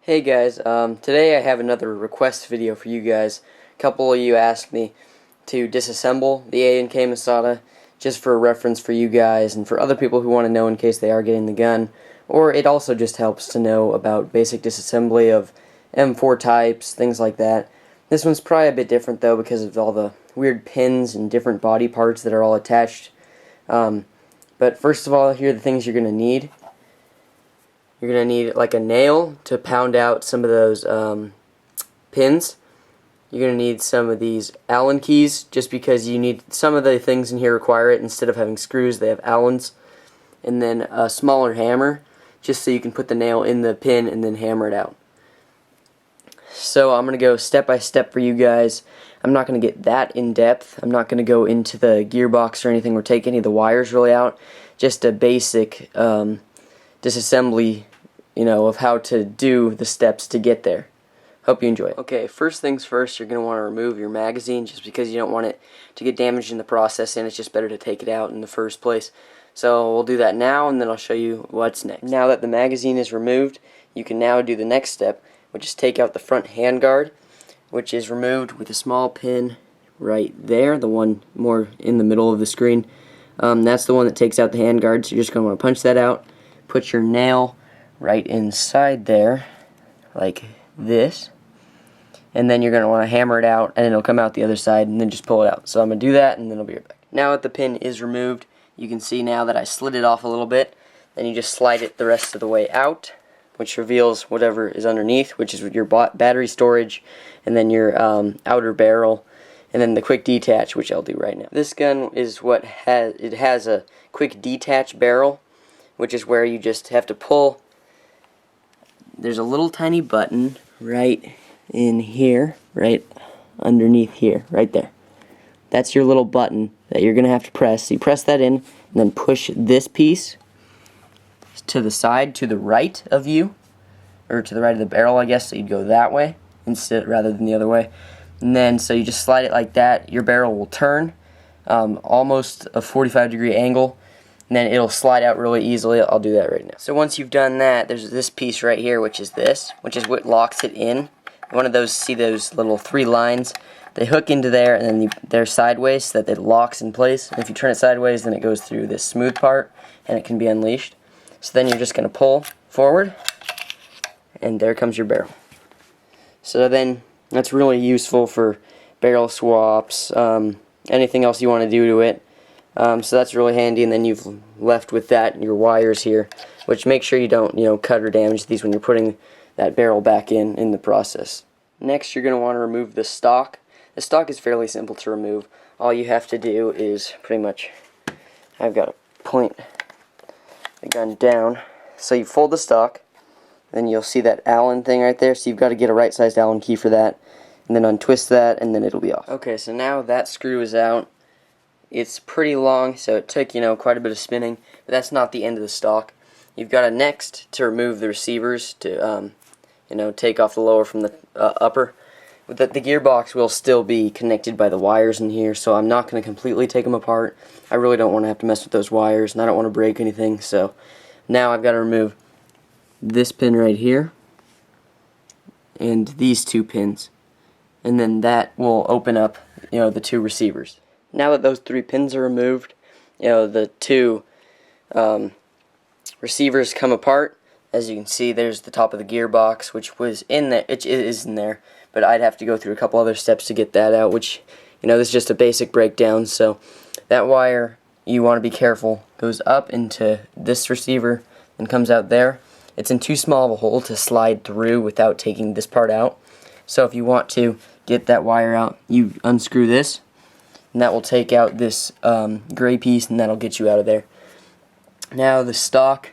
Hey guys, today I have another request video for you guys. A couple of you asked me to disassemble the A&K Masada just for a reference for you guys and for other people who want to know in case they are getting the gun. Or it also just helps to know about basic disassembly of M4 types, things like that. This one's probably a bit different though because of all the weird pins and different body parts that are all attached. But first of all, here are the things you're going to need. You're going to need like a nail to pound out some of those pins. You're going to need some of these Allen keys just because you need some of the things in here require it. Instead of having screws, they have Allens. And then a smaller hammer just so you can put the nail in the pin and then hammer it out. So I'm going to go step by step for you guys. I'm not going to get that in depth. I'm not going to go into the gearbox or anything or take any of the wires really out. Just a basic disassembly, of how to do the steps to get there. Hope you enjoy it. Okay, first things first, you're going to want to remove your magazine just because you don't want it to get damaged in the process, and it's just better to take it out in the first place. So we'll do that now, and then I'll show you what's next. Now that the magazine is removed, you can now do the next step, which is take out the front handguard, which is removed with a small pin right there, the one more in the middle of the screen. That's the one that takes out the handguard, so you're just going to want to punch that out. Put your nail right inside there, like this, and then you're going to want to hammer it out, and it'll come out the other side, and then just pull it out. So I'm going to do that, and then I'll be right back. Now that the pin is removed, you can see now that I slid it off a little bit. Then you just slide it the rest of the way out, which reveals whatever is underneath, which is your battery storage, and then your outer barrel, and then the quick detach, which I'll do right now. This gun is it has a quick detach barrel, which is where you just have to pull. There's a little tiny button right in here, right underneath here, right there. That's your little button that you're going to have to press. So you press that in, and then push this piece to the side, to the right of you, or to the right of the barrel, I guess, so you'd go that way instead rather than the other way. And then, so you just slide it like that, your barrel will turn almost a 45-degree angle, and then it'll slide out really easily. I'll do that right now. So once you've done that, there's this piece right here, which is what locks it in. One of those, see those little 3 lines? They hook into there, and then they're sideways so that it locks in place. And if you turn it sideways, then it goes through this smooth part, and it can be unleashed. So then you're just going to pull forward, and there comes your barrel. So then that's really useful for barrel swaps, anything else you want to do to it. So that's really handy, and then you've left with that your wires here, which make sure you don't cut or damage these when you're putting that barrel back in the process. Next, you're going to want to remove the stock. The stock is fairly simple to remove. All you have to do is pretty much, I've got to point the gun down. So you fold the stock, then you'll see that Allen thing right there, so you've got to get a right-sized Allen key for that, and then untwist that, and then it'll be off. Okay, so now that screw is out. It's pretty long, so it took, quite a bit of spinning, but that's not the end of the stock. You've got to next to remove the receivers to, take off the lower from the upper. The gearbox will still be connected by the wires in here, so I'm not going to completely take them apart. I really don't want to have to mess with those wires, and I don't want to break anything, so now I've got to remove this pin right here, and these 2 pins, and then that will open up, the 2 receivers. Now that those 3 pins are removed, the 2 receivers come apart. As you can see, there's the top of the gearbox, which was in there. It is in there, but I'd have to go through a couple other steps to get that out, which, this is just a basic breakdown. So that wire, you want to be careful, goes up into this receiver and comes out there. It's in too small of a hole to slide through without taking this part out. So if you want to get that wire out, you unscrew this, and that will take out this gray piece, and that'll get you out of there. Now the stock,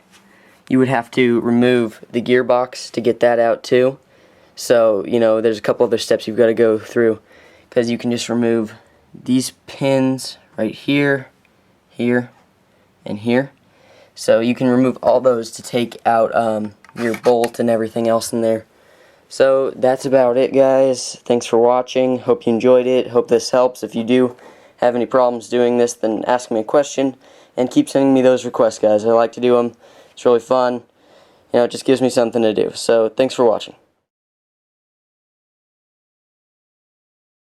you would have to remove the gearbox to get that out too. So, there's a couple other steps you've got to go through, because you can just remove these pins right here, here, and here. So you can remove all those to take out your bolt and everything else in there. So that's about it, guys. Thanks for watching. Hope you enjoyed it. Hope this helps. If you do have any problems doing this, then ask me a question, and keep sending me those requests, guys. I like to do them. It's really fun. It just gives me something to do. So thanks for watching.